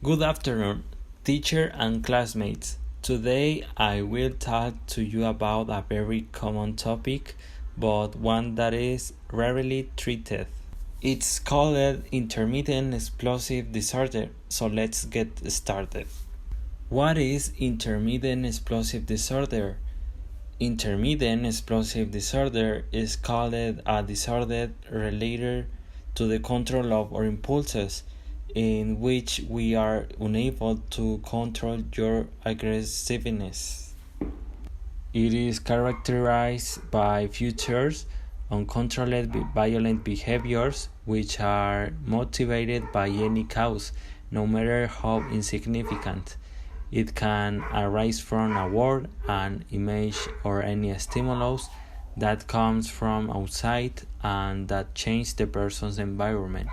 Good afternoon, teacher and classmates. Today I will talk to you about a very common topic, but one that is rarely treated. It's called intermittent explosive disorder. So let's get started. What is intermittent explosive disorder? Intermittent explosive disorder is called a disorder related to the control of our impulses, in which we are unable to control your aggressiveness. It is characterized by features uncontrolled violent behaviors which are motivated by any cause, no matter how insignificant. It can arise from a word, an image, or any stimulus that comes from outside and that changes the person's environment.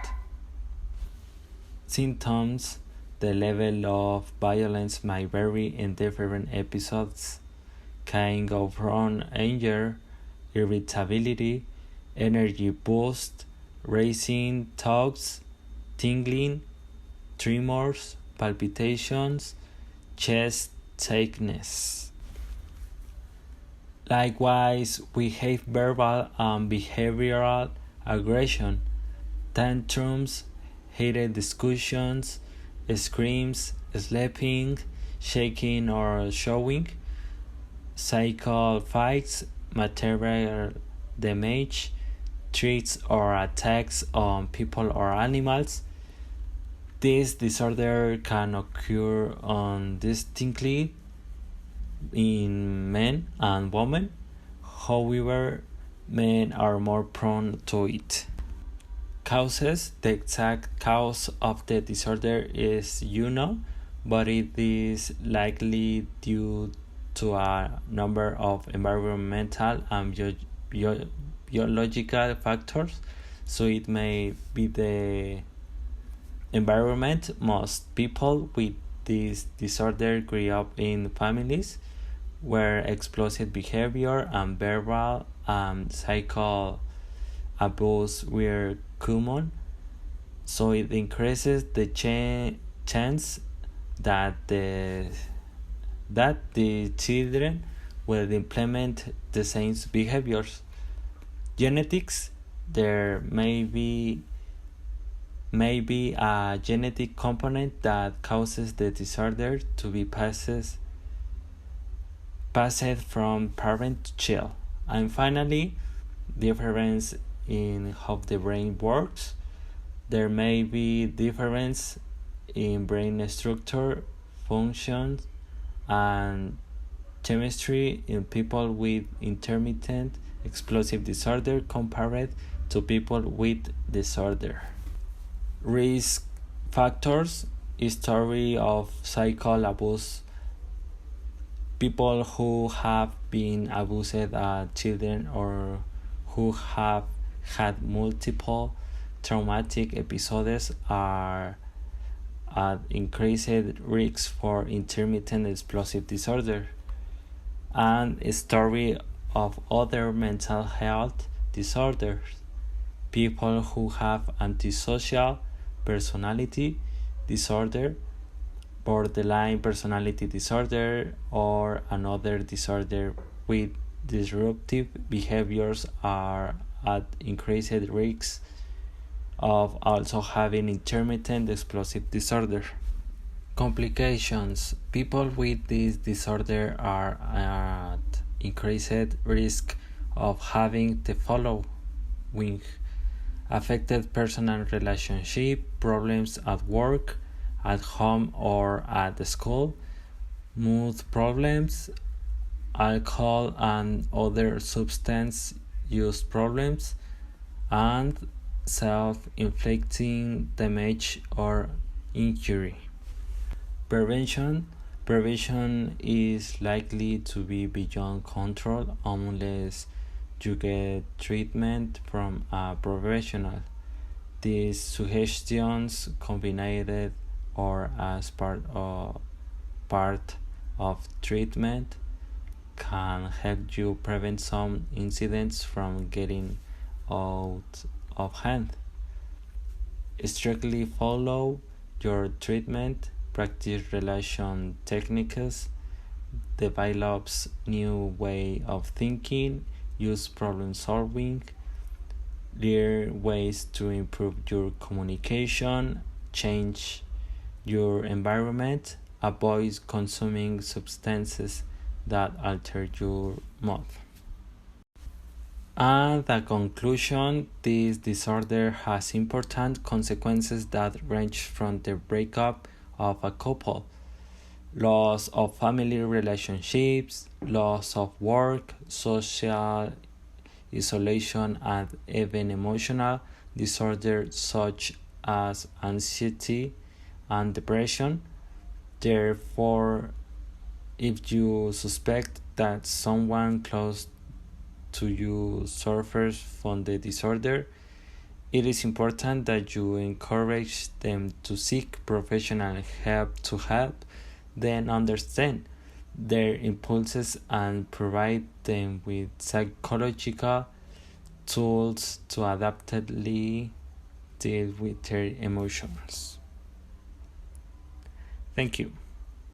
Symptoms: the level of violence might vary in different episodes, can go from anger, irritability, energy boost, racing thoughts, tingling, tremors, palpitations, chest tightness. Likewise, we have verbal and behavioral aggression, tantrums, heated discussions, screams, slapping, shaking or showing, physical fights, material damage, threats or attacks on people or animals. This disorder can occur distinctly in men and women. However, men are more prone to it. Causes: the exact cause of the disorder is unknown, but it is likely due to a number of environmental and biological factors. So it may be the environment. Most people with this disorder grew up in families where explosive behavior and verbal and psychical abuse were common, so it increases the chance that the children will implement the same behaviors. Genetics: there may be a genetic component that causes the disorder to be passed from parent to child. And finally, difference in how the brain works. There may be difference in brain structure, functions, and chemistry in people with intermittent explosive disorder compared to people with disorder. Risk factors: history of sexual abuse. People who have been abused as children or who have had multiple traumatic episodes are at increased risk for intermittent explosive disorder. And a story of other mental health disorders. People who have antisocial personality disorder, borderline personality disorder, or another disorder with disruptive behaviors are at increased risks of also having intermittent explosive disorder. Complications: people with this disorder are at increased risk of having the following: affected personal relationship, problems at work, at home or at school, mood problems, alcohol and other substance use problems, and self-inflicting damage or injury. Prevention is likely to be beyond control unless you get treatment from a professional. These suggestions, combined or as part of treatment, can help you prevent some incidents from getting out of hand. Strictly follow your treatment practice relation techniques, develops new way of thinking, use problem solving, learn ways to improve your communication, change your environment, avoid consuming substances that alter your mood. And the conclusion, this disorder has important consequences that range from the breakup of a couple, loss of family relationships, loss of work, social isolation, and even emotional disorders such as anxiety and depression. Therefore, if you suspect that someone close to you suffers from the disorder, it is important that you encourage them to seek professional help them understand their impulses and provide them with psychological tools to adaptively deal with their emotions. Thank you.